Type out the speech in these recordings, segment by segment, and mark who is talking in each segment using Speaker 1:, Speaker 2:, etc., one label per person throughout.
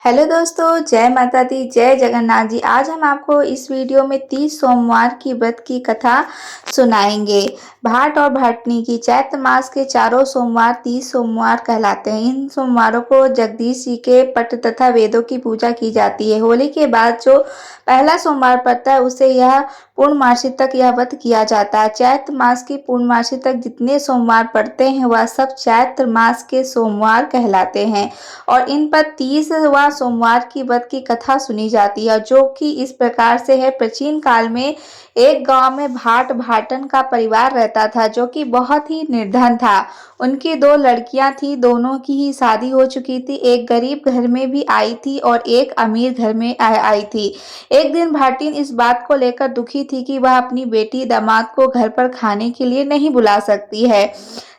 Speaker 1: Hello दोस्तों, जय माता दी, जय जगन्नाथ जी। आज हम आपको इस वीडियो में 30 सोमवार की व्रत की कथा सुनाएंगे। भाट और भाटनी की चैत्र मास के चारों सोमवार 30 सोमवार कहलाते हैं। इन सोमवारों को जगदीश जी के पट तथा वेदों की पूजा की जाती है। होली के बाद जो पहला सोमवार पड़ता है उसे यह पूर्णमासी तक यह व्रत किया जाता है। चैत्र मास की पूर्णमासी तक जितने सोमवार पड़ते हैं वह सब चैत्र मास के सोमवार कहलाते हैं और इन पर 30वां सोमवार की व्रत की कथा सुनी जाती है, जो कि इस प्रकार से है। प्राचीन काल में एक गांव में भाट भाटन का परिवार रहता था, जो कि बहुत ही निर्धन था। उनकी दो लड़कियां थी, दोनों की ही शादी हो चुकी थी। एक गरीब घर में भी आई थी और एक अमीर घर में आई थी। एक दिन भाटिन इस बात को लेकर दुखी थी कि वह अपनी बेटी दामाद को घर पर खाने के लिए नहीं बुला सकती है।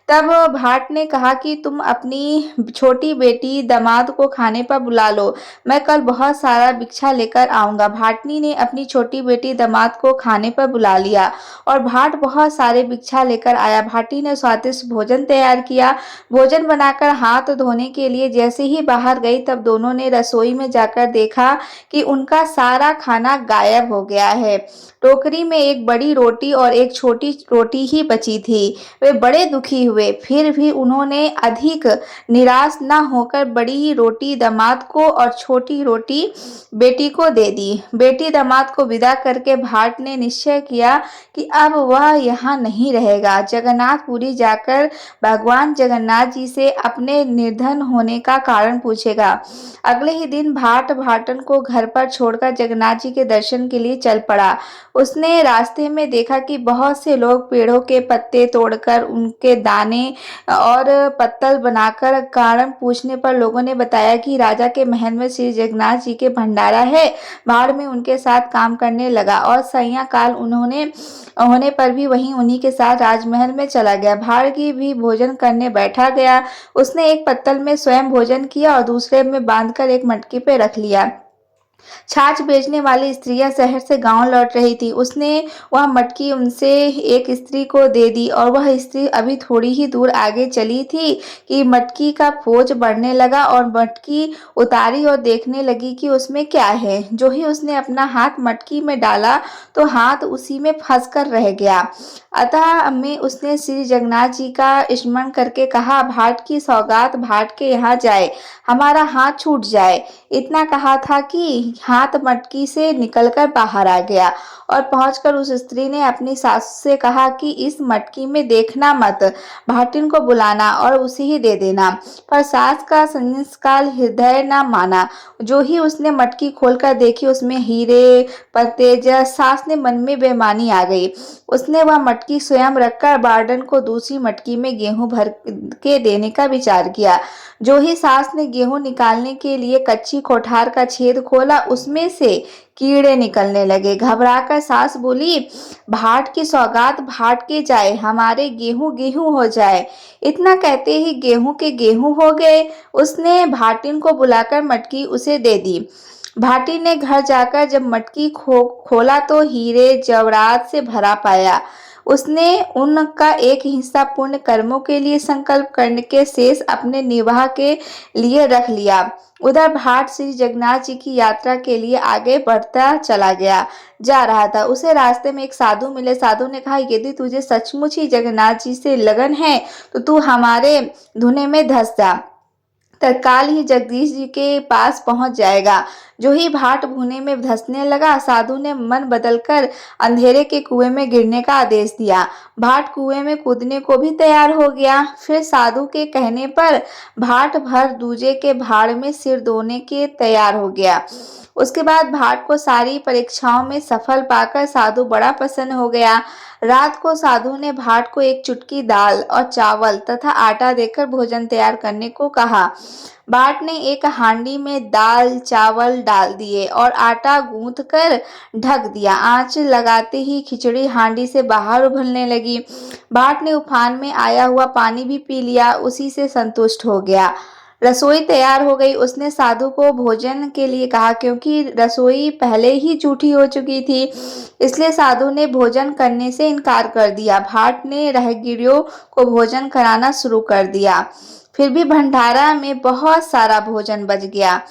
Speaker 1: तब भाट ने कहा कि तुम अपनी छोटी बेटी दामाद को खाने पर बुला लो, मैं कल बहुत सारा भिक्षा लेकर आऊंगा। भाटनी ने अपनी छोटी बेटी दामाद को खाने पर बुला लिया और भाट बहुत सारे भिक्षा लेकर आया। भाटी ने स्वादिष्ट भोजन तैयार किया। भोजन बनाकर हाथ धोने के लिए जैसे ही बाहर गई, तब दोनों ने रसोई में जाकर देखा कि उनका सारा खाना गायब हो गया है। टोकरी में एक बड़ी रोटी और एक छोटी रोटी ही बची थी। वे बड़े दुखी हुए, फिर भी उन्होंने अधिक निराश न होकर बड़ी रोटी दामाद को और छोटी रोटी बेटी को दे दी। बेटी दामाद को विदा करके भाट ने निश्चय किया कि अब वह यहाँ नहीं रहेगा। जगन्नाथपुरी जाकर भगवान जगन्नाथ जी से अपने निर्धन होने का कारण पूछेगा। अगले ही दिन भाट भाटन को घर पर छोड़कर जगन्नाथ जी के दर्शन के लिए चल पड़ा। उसने रास्ते में देखा कि बहुत से लोग पेड़ों के पत्ते तोड़कर उनके दाने और पत्तल बनाकर कारण पूछने पर लोगों ने बताया कि राजा के महल में श्री जगन्नाथ जी के भंडारा है। भाड़ में उनके साथ काम करने लगा और सैया काल उन्होंने होने पर भी वहीं उन्हीं के साथ राजमहल में चला गया। भाड़ की भी भोजन करने बैठा गया। उसने एक पत्तल में स्वयं भोजन किया और दूसरे में बांधकर एक मटकी पे रख लिया। छाछ बेचने वाली स्त्रियां शहर से गांव लौट रही थी। उसने वह मटकी उनसे एक स्त्री को दे दी और वह स्त्री अभी थोड़ी ही दूर आगे चली थी कि मटकी का बोझ बढ़ने लगा और मटकी उतारी और देखने लगी कि उसमें क्या है। जो ही उसने अपना हाथ मटकी में डाला तो हाथ उसी में फंस कर रह गया। अतः में उसने श्री जगन्नाथ जी का स्मरण करके कहा, भाट की सौगात भाट के यहाँ जाए, हमारा हाथ छूट जाए। इतना कहा था कि हाथ मटकी से निकलकर बाहर आ गया और पहुंचकर उस स्त्री ने अपनी सास से कहा कि इस मटकी में देखना मत, भाटिन को बुलाना और उसे ही दे देना। पर सास का संस्कार हृदय न माना। जो ही उसने मटकी खोलकर देखी उसमें हीरे पत्ते, सास ने मन में बेईमानी आ गई। उसने वह मटकी स्वयं रखकर बार्डन को दूसरी मटकी में गेहूं भर के देने का विचार किया। जो ही सास ने गेहूं निकालने के लिए कच्ची कोठार का छेद खोला, उसमें से कीड़े निकलने लगे। घबराकर सास बोली, भाट की सौगात भाट के जाए, हमारे गेहूं गेहूं हो जाए। इतना कहते ही गेहूं के गेहूं हो गए। उसने भाटिन को बुलाकर मटकी उसे दे दी। भाटी ने घर जाकर जब मटकी खोला तो हीरे जवाहरात से भरा पाया। उसने उनका एक हिस्सा पुण्य कर्मों के लिए संकल्प करने के शेष अपने निर्वाह के लिए रख लिया। उधर भाट श्री जगन्नाथ जी की यात्रा के लिए आगे बढ़ता चला गया। जा रहा था, उसे रास्ते में एक साधु मिले। साधु ने कहा, यदि तुझे सचमुच ही जगन्नाथ जी से लगन है तो तू हमारे धुने में धंस जा, तत्काल ही जगदीश जी के पास पहुंच जाएगा। जो ही भाट भुने में धंसने लगा, साधु ने मन बदलकर अंधेरे के कुएं में गिरने का आदेश दिया। भाट कुएं में कूदने को भी तैयार हो गया। फिर साधु के कहने पर भाट भर दूजे के भाड़ में सिर धोने के तैयार हो गया। उसके बाद भाट को सारी परीक्षाओं में सफल पाकर साधु बड़ा प्रसन्न हो गया। रात को साधु ने भाट को एक चुटकी दाल और चावल तथा आटा देकर भोजन तैयार करने को कहा। भाट ने एक हांडी में दाल चावल डाल दिए और आटा गूंथ कर ढक दिया। आंच लगाते ही खिचड़ी हांडी से बाहर उबलने लगी। भाट ने उफान में आया हुआ पानी भी पी लिया, उसी से संतुष्ट हो गया। रसोई तैयार हो गई। उसने साधु को भोजन के लिए कहा, क्योंकि रसोई पहले ही जूठी हो चुकी थी, इसलिए साधु ने भोजन करने से इनकार कर दिया। भाट ने राहगीरों को भोजन कराना शुरू कर दिया। फिर भी भंडारा में बहुत सारा भोजन बच गया।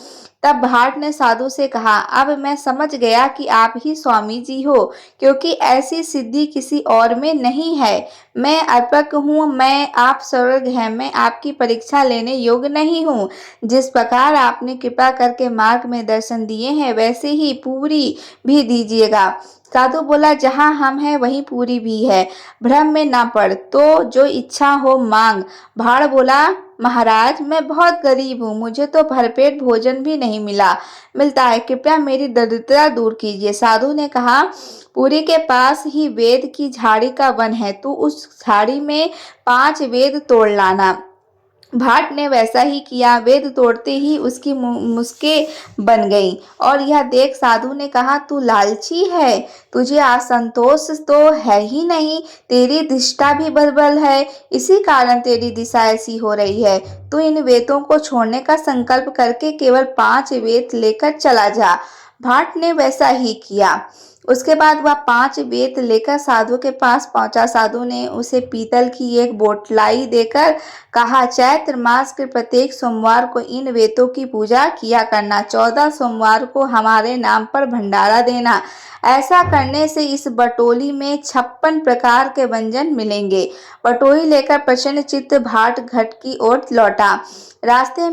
Speaker 1: तब भाट ने साधु से कहा, अब मैं समझ गया कि आप ही स्वामी जी हो, क्योंकि ऐसी सिद्धि किसी और में नहीं है। मैं अर्पक हूँ, मैं आप स्वर्ग हैं, मैं आपकी परीक्षा लेने योग्य नहीं हूँ। जिस प्रकार आपने कृपा करके मार्ग में दर्शन दिए हैं, वैसे ही पूरी भी दीजिएगा। साधु बोला, जहाँ हम हैं वहीं पूरी भी है, भ्रम में ना पड़, तो जो इच्छा हो मांग। भाड़ बोला, महाराज मैं बहुत गरीब हूँ, मुझे तो भरपेट भोजन भी नहीं मिलता है, कृपया मेरी दरिद्रता दूर कीजिए। साधु ने कहा, पुरी के पास ही वेद की झाड़ी का वन है, तू उस झाड़ी में 5 वेद तोड़ लाना। भाट ने वैसा ही किया। वेद तोड़ते ही उसकी मुश्कें बन गईं और यह देख साधु ने कहा, तू लालची है, तुझे असंतोष तो है ही नहीं, तेरी दिष्टा भी बर्बर है, इसी कारण तेरी दिशा ऐसी हो रही है। तू इन वेदों को छोड़ने का संकल्प करके केवल 5 वेद लेकर चला जा। भाट ने वैसा ही किया। उसके बाद वह 5 वेद लेकर साधु के पास पहुंचा। साधु ने उसे पीतल की एक बोतलाई देकर कहा, चैत्र मास के प्रत्येक सोमवार को इन वेदों की पूजा किया करना, 14 सोमवार को हमारे नाम पर भंडारा देना। ऐसा करने से इस बटोली में 56 प्रकार के व्यंजन मिलेंगे। बटोली लेकर प्रसन्न चित्त भाट घट की ओर लौटा। रास्ते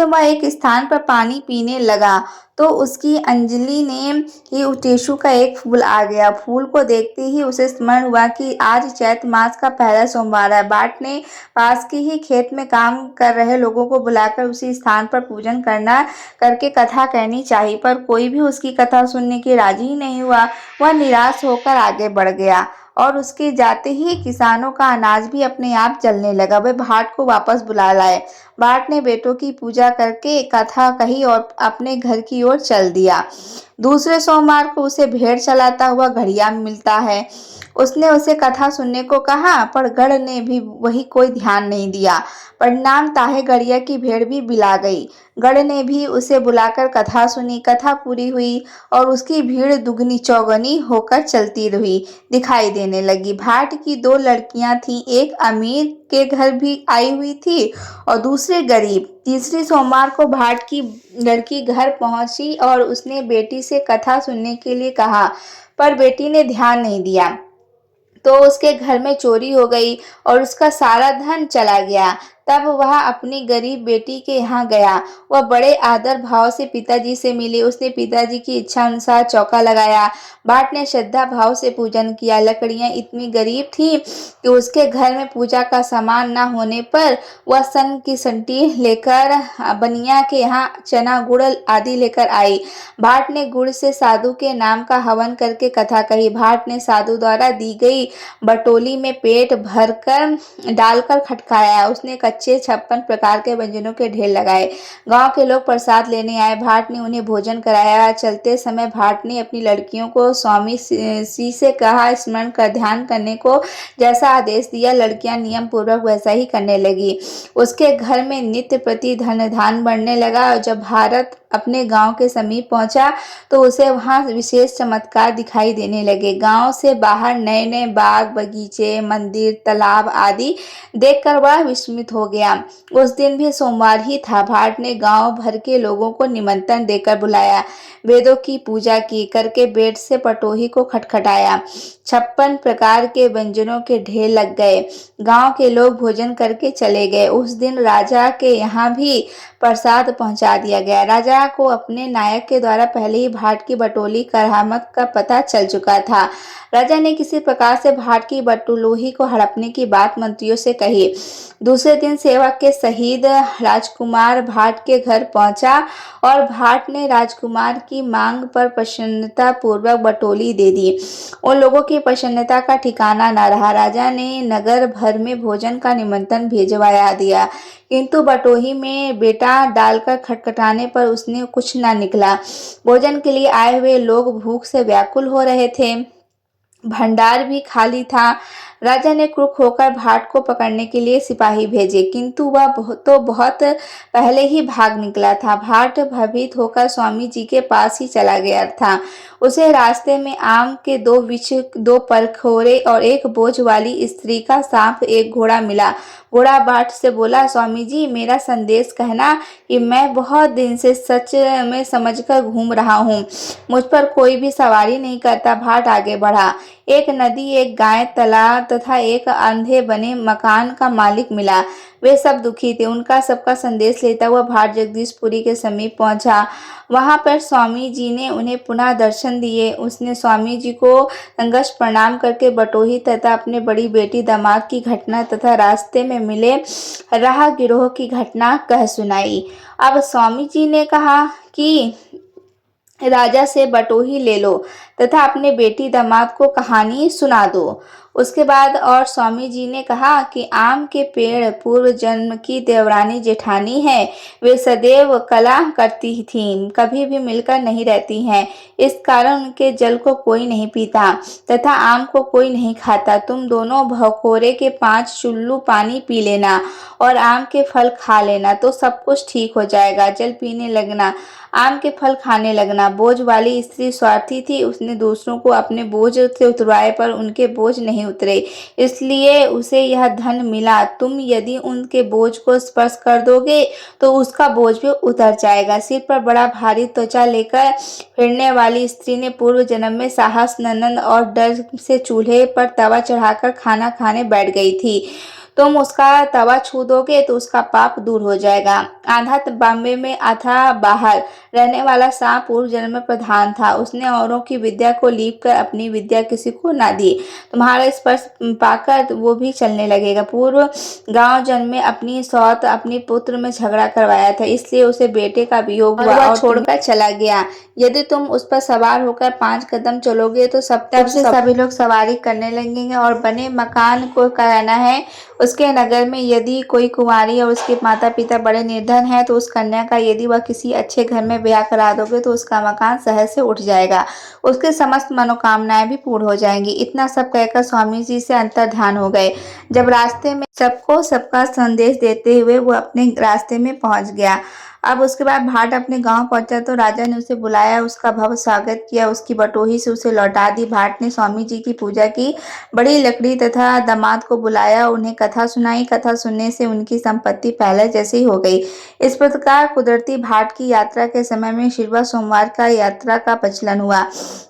Speaker 1: में एक स्थान पर पानी पीने लगा तो उसकी अंजलि ने ही टेसु का एक फूल आ गया। फूल को देखते ही उसे स्मरण हुआ कि आज चैत्र मास का पहला सोमवार है। भाट ने पास के ही खेत में काम कर रहे लोगों को बुलाकर उसी स्थान पर पूजन करके कथा कहनी चाहिए, पर कोई भी उसकी कथा सुनने की राजी ही नहीं हुआ। वह निराश होकर आगे बढ़ गया और उसके जाते ही किसानों का अनाज भी अपने आप जलने लगा। वे भाट को वापस बुला लाए। भाट ने बेटों की पूजा करके कथा कही और अपने घर की ओर चल दिया। दूसरे सोमवार को उसे भेड़ चलाता हुआ घड़ियाल मिलता है। उसने उसे कथा सुनने को कहा, पर गढ़ ने भी वही कोई ध्यान नहीं दिया। परिणाम ताहे गड़िया की भेड़ भी बिला गई। गढ़ ने भी उसे बुलाकर कथा सुनी। कथा पूरी हुई और उसकी भीड़ दुगनी चौगनी होकर चलती रही दिखाई देने लगी। भाट की 2 लड़कियां थीं, एक अमीर के घर भी आई हुई थी और दूसरे गरीब। तीसरी सोमवार को भाट की लड़की घर पहुंची और उसने बेटी से कथा सुनने के लिए कहा, पर बेटी ने ध्यान नहीं दिया तो उसके घर में चोरी हो गई और उसका सारा धन चला गया। तब वह अपनी गरीब बेटी के यहाँ गया। वह बड़े आदर भाव से पिताजी से मिली। उसने पिताजी की इच्छा अनुसार चौका लगाया। भाट ने श्रद्धा भाव से पूजन किया। लकड़ियाँ इतनी गरीब थीं कि उसके घर में पूजा का सामान न होने पर वह सन की संटी लेकर बनिया के यहाँ चना गुड़ आदि लेकर आई। भाट ने गुड़ से साधु के नाम का हवन करके कथा कही। भाट ने साधु द्वारा दी गई बटोली में पेट भरकर डालकर खटकाया। उसने कच्चे 56 प्रकार के व्यंजनों के ढेर लगाए। गांव के लोग प्रसाद लेने आए। भाट ने उन्हें भोजन कराया। चलते समय भाट ने अपनी लड़कियों को स्वामी सी से कहा, स्मरण कर ध्यान करने को जैसा आदेश दिया, लड़कियां नियम पूर्वक वैसा ही करने लगी। उसके घर में नित्य प्रति धन धान बढ़ने लगा और जब भारत अपने गांव के समीप पहुंचा तो उसे वहां विशेष चमत्कार दिखाई देने लगे। गांव से बाहर नए नए बाग बगीचे मंदिर तालाब आदि देखकर वह विस्मित हो गया। उस दिन भी सोमवार ही था। भाट ने गांव भर के लोगों को निमंत्रण देकर बुलाया। वेदों की पूजा की करके बेट से पटोही को खटखटाया। 56 प्रकार के व्यंजनों के ढेर लग गए। गांव के लोग भोजन करके चले गए। उस दिन राजा के यहाँ भी प्रसाद पहुंचा दिया गया। राजा को अपने नायक के द्वारा पहले ही भाट की बटोली करामत का पता चल चुका था। राजा ने किसी प्रकार से भाट की बटोही को हड़पने की बात मंत्रियों से कही। दूसरे दिन सेवक के सहित राजकुमार भाट के घर पहुंचा और भाट ने राजकुमार की मांग पर प्रसन्नता पूर्वक बटोली दे दी। उन लोगों की प्रसन्नता का ठिकाना न रहा। राजा ने नगर भर में भोजन का निमंत्रण भिजवा दिया, किंतु बटोही में बेटा डालकर खटखटाने पर उसने कुछ न निकला। भोजन के लिए आए हुए लोग भूख से व्याकुल हो रहे थे। भंडार भी खाली था। राजा ने क्रुक होकर भाट को पकड़ने के लिए सिपाही भेजे, किंतु वह बहुत पहले ही भाग निकला था। भाट भयभीत होकर स्वामी जी के पास ही चला गया था। उसे रास्ते में आम के 2 वृक्ष, 2 परखोरे और एक बोझ वाली स्त्री का सांप, एक घोड़ा मिला। घोड़ा भाट से बोला, स्वामी जी, मेरा संदेश कहना कि मैं बहुत दिन से सच में समझकर घूम रहा हूँ, मुझ पर कोई भी सवारी नहीं करता। भाट आगे बढ़ा। एक नदी, एक गाय, तालाब तथा एक अंधे बने मकान का मालिक मिला। वे सब दुखी थे। उनका सबका संदेश लेता हुआ भाट जगदीशपुरी के समीप पहुंचा। वहां पर स्वामी जी ने उन्हें पुनः दर्शन दिए। उसने स्वामी जी को दंडवत प्रणाम करके बटोही तथा अपने बड़ी बेटी दामाद की घटना तथा रास्ते में मिले राहगीरों की घटना कह सुनाई। अब स्वामी जी ने कहा कि राजा से बटोही ले लो तथा अपने बेटी दामाद को कहानी सुना दो। उसके बाद और स्वामी जी ने कहा कि आम के पेड़ पूर्व जन्म की देवरानी जेठानी है। वे सदैव कलह करती थीं, कभी भी मिलकर नहीं रहती हैं। इस कारण उनके जल को कोई नहीं पीता तथा आम को कोई नहीं खाता। तुम दोनों भखोरे के 5 चुल्लू पानी पी लेना और आम के फल खा लेना, तो सब कुछ ठीक हो जाएगा। जल पीने लगना, आम के फल खाने लगना। बोझ वाली स्त्री स्वार्थी थी, उसने दूसरों को अपने बोझ से उतरवाए पर उनके बोझ नहीं उतरे, इसलिए उसे यह धन मिला। तुम यदि उनके बोझ को स्पर्श कर दोगे तो उसका बोझ भी उतर जाएगा। सिर पर बड़ा भारी त्वचा लेकर फिरने वाली स्त्री ने पूर्व जन्म में साहस, ननद और डर से चूल्हे पर तवा चढ़ाकर खाना खाने बैठ गई थी। तुम उसका तवा छू दोगे तो उसका पाप दूर हो जाएगा। आधा बॉम्बे में, आधा बाहर रहने वाला सांप पूर्व जन्म में प्रधान था। उसने औरों की विद्या को लीप कर अपनी विद्या किसी को ना दी। तुम्हारा स्पर्श पाकर वो भी चलने लगेगा। पूर्व गांव जन्म में अपनी सौत अपने पुत्र में झगड़ा करवाया था, इसलिए उसे बेटे का वियोग हुआ और छोड़कर चला गया। यदि तुम उस पर सवार होकर 5 कदम चलोगे तो तब से सभी लोग सवारी करने लगेंगे और बने मकान को कहना है उसके नगर में। यदि कोई कुंवारी और उसके माता पिता बड़े निर्धन हैं तो उस कन्या का यदि वह किसी अच्छे घर में ब्याह करा दोगे तो उसका मकान शहर से उठ जाएगा, उसके समस्त मनोकामनाएं भी पूर्ण हो जाएंगी। इतना सब कहकर स्वामी जी से अंतर्ध्यान हो गए। जब रास्ते में सबको सबका संदेश देते हुए वो अपने रास्ते में पहुंच गया। अब उसके बाद भाट अपने गांव पहुंचा तो राजा ने उसे बुलाया, उसका भव्य स्वागत किया, उसकी बटोही से उसे लौटा दी। भाट ने स्वामी जी की पूजा की, बड़ी लकड़ी तथा दामाद को बुलाया, उन्हें कथा सुनाई। कथा सुनने से उनकी संपत्ति पहले जैसी हो गई। इस प्रकार कुदरती भाट की यात्रा के समय में शिरवा सोमवार का यात्रा का प्रचलन हुआ।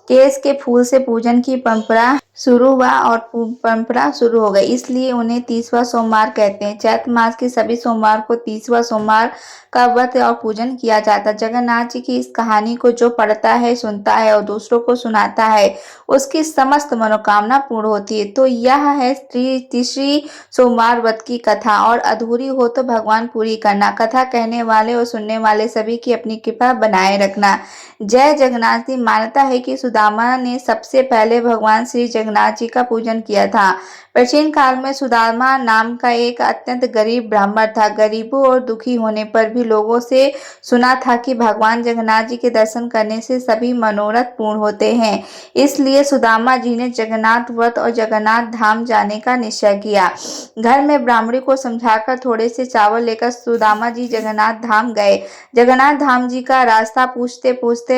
Speaker 1: केस के फूल से पूजन की परंपरा शुरू हुआ और परंपरा शुरू हो गई, इसलिए उन्हें 30वां सोमवार कहते हैं। चैत्र मास के सभी सोमवार को 30वां सोमवार का व्रत और पूजन किया जाता है। जगन्नाथ जी की इस कहानी को जो पढ़ता है, सुनता है और दूसरों को सुनाता है, उसकी समस्त मनोकामना पूर्ण होती है। तो यह है तीसरी सोमवार व्रत की कथा, और अधूरी हो तो भगवान पूरी करना। कथा कहने वाले और सुनने वाले सभी की अपनी कृपा बनाए रखना। जय जगन्नाथ जी। मान्यता है कि सुदामा ने सबसे पहले भगवान श्री जगन्नाथ जी का पूजन किया था। प्राचीन काल में सुदामा नाम का एक अत्यंत गरीब ब्राह्मण था। गरीबों और दुखी होने पर भी लोगों से सुना था कि भगवान जगन्नाथ जी के दर्शन करने से सभी मनोरथ पूर्ण होते हैं। इसलिए सुदामा जी ने जगन्नाथ व्रत और जगन्नाथ धाम जाने का निश्चय किया। घर में ब्राह्मणी को समझाकर थोड़े से चावल लेकर सुदामा जी जगन्नाथ धाम गए। जगन्नाथ धाम जी का रास्ता पूछते पूछते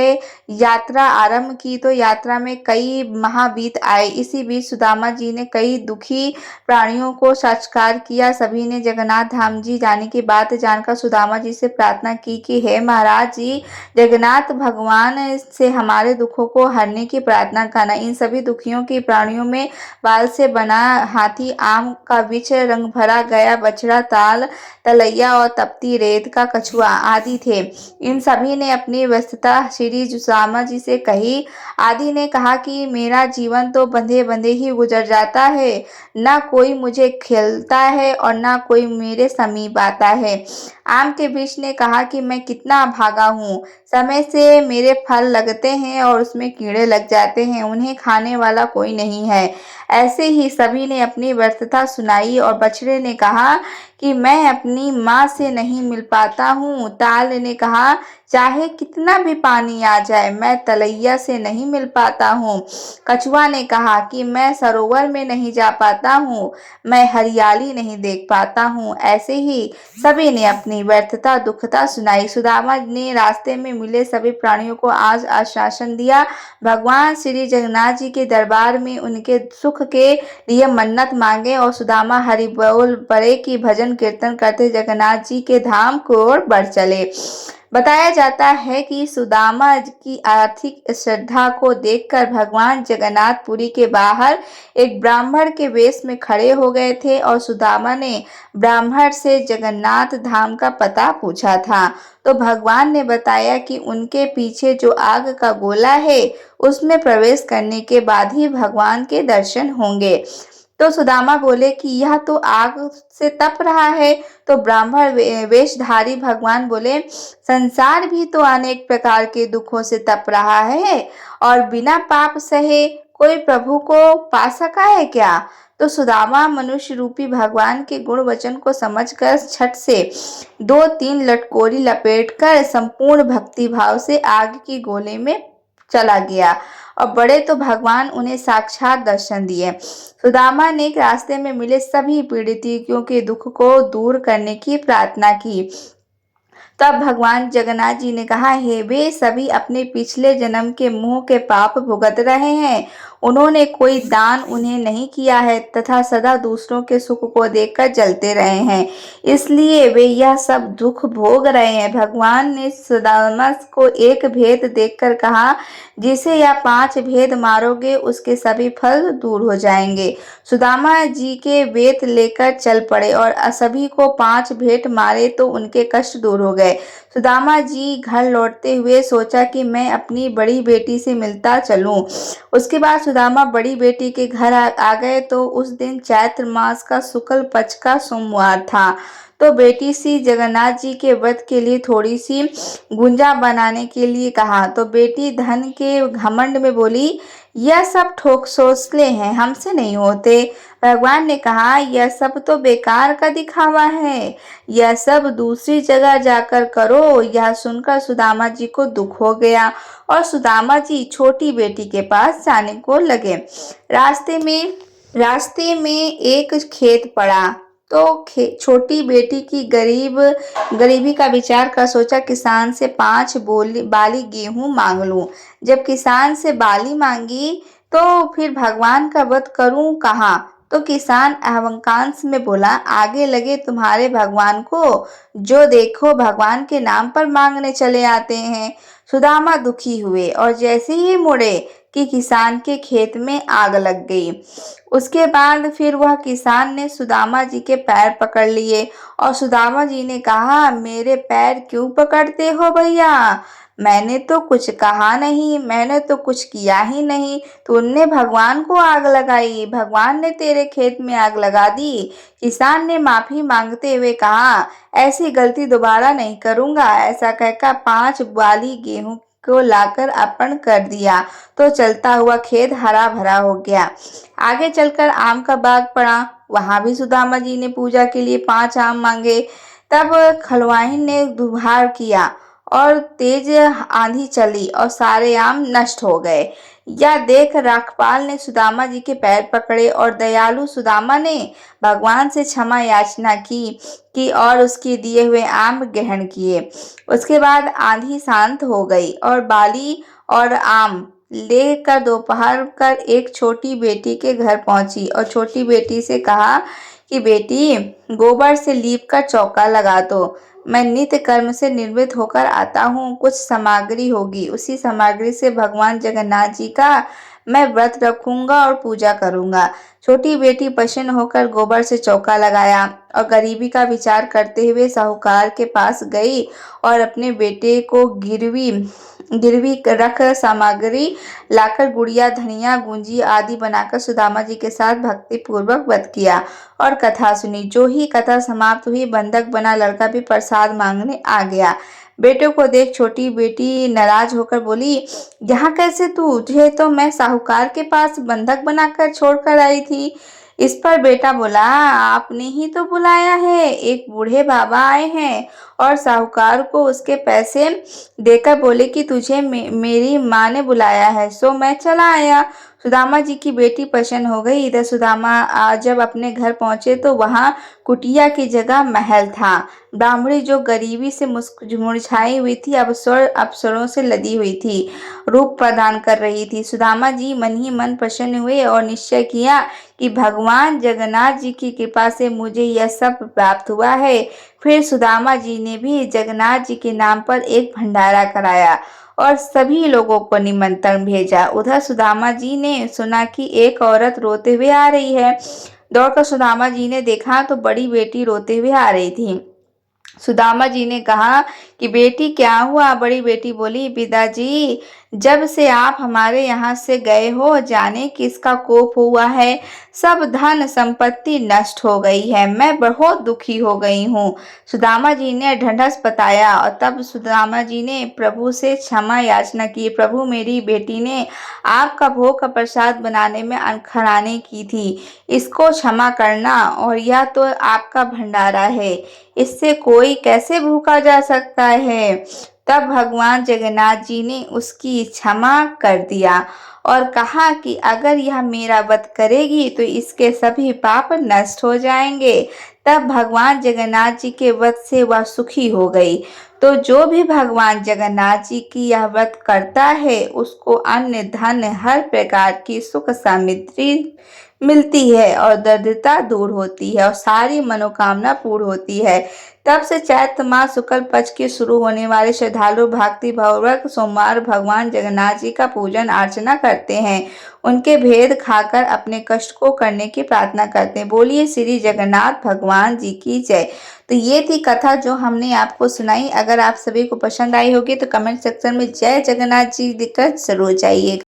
Speaker 1: यात्रा आरंभ की तो यात्रा में कई माह बीत आए। इसी बीच सुदामा जी ने कई दुखी प्राणियों को साक्षात्कार किया। सभी ने जगन्नाथ धाम जी जाने की बात जानकर सुदामा जी से प्रार्थना की कि हे महाराज जी, जगन्नाथ भगवान से हमारे दुखों को हरने की प्रार्थना करना। इन सभी दुखियों की प्राणियों में बाल से बना हाथी, आम का वृक्ष, रंग भरा गया बछड़ा, ताल तलैया और तपती रेत का कछुआ आदि थे। इन सभी ने अपनी व्यस्तता श्री सुदामा जी से कही। आदि ने कहा कि मेरा जीवन तो बंधे बंधे ही गुजर जाता है, न कोई मुझे खेलता है और न कोई मेरे समीप आता है। आम के वृक्ष ने कहा कि मैं कितना भागा हूँ, समय से मेरे फल लगते हैं और उसमें कीड़े लग जाते हैं, उन्हें खाने वाला कोई नहीं है। ऐसे ही सभी ने अपनी व्यर्थता सुनाई और बछड़े ने कहा कि मैं अपनी माँ से नहीं मिल पाता हूँ। ताल ने कहा, चाहे कितना भी पानी आ जाए, मैं तलैया से नहीं मिल पाता हूँ। कछुआ ने कहा कि मैं सरोवर में नहीं जा पाता हूँ, मैं हरियाली नहीं देख पाता हूँ। ऐसे ही सभी ने अपनी व्यर्थता दुखता सुनाई। सुदामा ने रास्ते में मिले सभी प्राणियों को आज आश्वासन दिया। भगवान श्री जगन्नाथ जी के दरबार में उनके सुख के लिए मन्नत मांगे और सुदामा हरि बोल पड़े कि भजन कीर्तन करते जगन्नाथ जी के धाम को ओर बढ़ चले। बताया जाता है कि सुदामा की आर्थिक श्रद्धा को देखकर भगवान जगन्नाथ पुरी के बाहर एक ब्राह्मण के वेश में खड़े हो गए थे और सुदामा ने ब्राह्मण से जगन्नाथ धाम का पता पूछा था। तो भगवान ने बताया कि उनके पीछे जो आग का गोला है उसमें प्रवेश करने के बाद ही भगवान के दर्शन होंगे। तो सुदामा बोले कि यह तो आग से तप रहा है। तो ब्राह्मण वेशधारी भगवान बोले, संसार भी तो अनेक प्रकार के दुखों से तप रहा है और बिना पाप सहे कोई प्रभु को पा सका है क्या? तो सुदामा मनुष्य रूपी भगवान के गुण वचन को समझकर छठ से 2-3 लटकोरी लपेटकर संपूर्ण भक्ति भाव से आग की गोले में चला गया और बड़े तो भगवान उन्हें साक्षात दर्शन दिए। सुदामा ने रास्ते में मिले सभी पीड़ितों के दुख को दूर करने की प्रार्थना की। तब भगवान जगन्नाथ जी ने कहा, हे वे सभी अपने पिछले जन्म के मोह के पाप भुगत रहे हैं। उन्होंने कोई दान उन्हें नहीं किया है तथा सदा दूसरों के सुख को देखकर जलते रहे हैं, इसलिए वे यह सब दुख भोग रहे हैं। भगवान ने सुदामा को एक भेद देखकर कहा, जिसे यह 5 भेद मारोगे उसके सभी फल दूर हो जाएंगे। सुदामा जी के वेद लेकर चल पड़े और सभी को 5 भेद मारे तो उनके कष्ट दूर हो गए। सुदामा जी घर लौटते हुए सोचा कि मैं अपनी बड़ी बेटी से मिलता चलूं। उसके बाद सुदामा बड़ी बेटी के घर आ गए तो उस दिन चैत्र मास का शुक्ल पक्ष का सोमवार था। तो बेटी सी जगन्नाथ जी के व्रत के लिए थोड़ी सी गुंजा बनाने के लिए कहा। तो बेटी धन के घमंड में बोली, यह सब ठोक सोचले हैं, हमसे नहीं होते। भगवान ने कहा, यह सब तो बेकार का दिखावा है, यह सब दूसरी जगह जाकर करो। यह सुनकर सुदामा जी को दुख हो गया और सुदामा जी छोटी बेटी के पास जाने को लगे। रास्ते में एक खेत पड़ा तो छोटी बेटी की गरीबी का विचार कर सोचा, किसान से 5 बाली गेहूं मांग लूं। जब किसान से बाली मांगी तो फिर भगवान का व्रत करूं कहाँ? तो किसान अहंकांश में बोला, आगे लगे तुम्हारे भगवान को, जो देखो भगवान के नाम पर मांगने चले आते हैं। सुदामा दुखी हुए और जैसे ही मुड़े कि किसान के खेत में आग लग गई। उसके बाद फिर वह किसान ने सुदामा जी के पैर पकड़ लिए और सुदामा जी ने कहा, मेरे पैर क्यों पकड़ते हो भैया? मैंने तो कुछ कहा नहीं, मैंने तो कुछ किया ही नहीं। तूने भगवान को आग लगाई, भगवान ने तेरे खेत में आग लगा दी। किसान ने माफी मांगते हुए कहा, ऐसी गलती दोबारा नहीं करूंगा। ऐसा कहकर 5 बाली गेहूं को लाकर अर्पण कर दिया तो चलता हुआ खेत हरा भरा हो गया। आगे चलकर आम का बाग पड़ा, वहां भी सुदामा जी ने पूजा के लिए 5 आम मांगे। तब खलवाइन ने दुहार किया और तेज आंधी चली और सारे आम नष्ट हो गए। यह देख राखपाल ने सुदामा जी के पैर पकड़े और दयालु सुदामा ने भगवान से क्षमा याचना की और उसके दिए हुए आम ग्रहण किए। उसके बाद आंधी शांत हो गई और बाली और आम लेकर दोपहर कर एक छोटी बेटी के घर पहुंची और छोटी बेटी से कहा कि बेटी, गोबर से लीप कर चौका लगा दो। मैं नित्य कर्म से निर्वृत्त होकर आता हूँ, कुछ सामग्री होगी, उसी सामग्री से भगवान जगन्नाथ जी का मैं व्रत रखूंगा और पूजा करूंगा। छोटी बेटी प्रसन्न होकर गोबर से चौका लगाया और गरीबी का विचार करते हुए साहूकार के पास गई और अपने बेटे को गिरवी गिरवी रख सामग्री लाकर गुड़िया, धनिया, गुंजी आदि बनाकर सुदामा जी के साथ भक्ति पूर्वक व्रत किया और कथा सुनी। जो ही कथा समाप्त हुई, बंधक बना लड़का भी प्रसाद मांगने आ गया। बेटे को देख छोटी बेटी नाराज होकर बोली, यहाँ कैसे तू? तुझे तो मैं साहूकार के पास बंधक बनाकर छोड़कर आई थी। इस पर बेटा बोला, आपने ही तो बुलाया है। एक बूढ़े बाबा आए हैं और साहूकार को उसके पैसे देकर बोले कि तुझे मेरी माँ ने बुलाया है, सो मैं चला आया। सुदामा जी की बेटी प्रसन्न हो गई। इधर सुदामा जब अपने घर पहुंचे तो वहां कुटिया की जगह महल था। ब्राह्मणी जो गरीबी से मुरझाई हुई थी, अवसरों से लदी हुई थी, रूप प्रदान कर रही थी। सुदामा जी मन ही मन प्रसन्न हुए और निश्चय किया कि भगवान जगन्नाथ जी की कृपा से मुझे यह सब प्राप्त हुआ है। फिर सुदामा जी ने भी जगन्नाथ जी के नाम पर एक भंडारा कराया और सभी लोगों को निमंत्रण भेजा। उधर सुदामा जी ने सुना कि एक औरत रोते हुए आ रही है। दौड़कर सुदामा जी ने देखा तो बड़ी बेटी रोते हुए आ रही थी। सुदामा जी ने कहा कि बेटी क्या हुआ? बड़ी बेटी बोली, पिताजी जब से आप हमारे यहाँ से गए हो, जाने किसका कोप हुआ है। सब धन संपत्ति नष्ट हो गई है, मैं बहुत दुखी हो गई हूँ। सुदामा जी ने ढंढस बताया और तब सुदामा जी ने प्रभु से क्षमा याचना की। प्रभु, मेरी बेटी ने आपका भोग का प्रसाद बनाने में अनखरानी की थी, इसको क्षमा करना। और यह तो आपका भंडारा है, इससे कोई कैसे भूखा जा सकता है। तब भगवान जगन्नाथ जी ने उसकी क्षमा कर दिया और कहा कि अगर यह मेरा व्रत करेगी तो इसके सभी पाप नष्ट हो जाएंगे। तब भगवान जगन्नाथ जी के व्रत से वह सुखी हो गई। तो जो भी भगवान जगन्नाथ जी की यह व्रत करता है, उसको अन्न धन हर प्रकार की सुख समृद्धि मिलती है और दरिद्रता दूर होती है और सारी मनोकामना पूर्ण होती है। तब से चैत्र मास शुक्ल पक्ष के शुरू होने वाले श्रद्धालु भक्ति पूर्वक सोमवार भगवान जगन्नाथ जी का पूजन अर्चना करते हैं। उनके भेद खाकर अपने कष्ट को करने की प्रार्थना करते हैं। बोलिए श्री जगन्नाथ भगवान जी की जय। तो ये थी कथा जो हमने आपको सुनाई। अगर आप सभी को पसंद आई होगी तो कमेंट सेक्शन में जय जगन्नाथ जी लिखकर जरूर जाइएगा।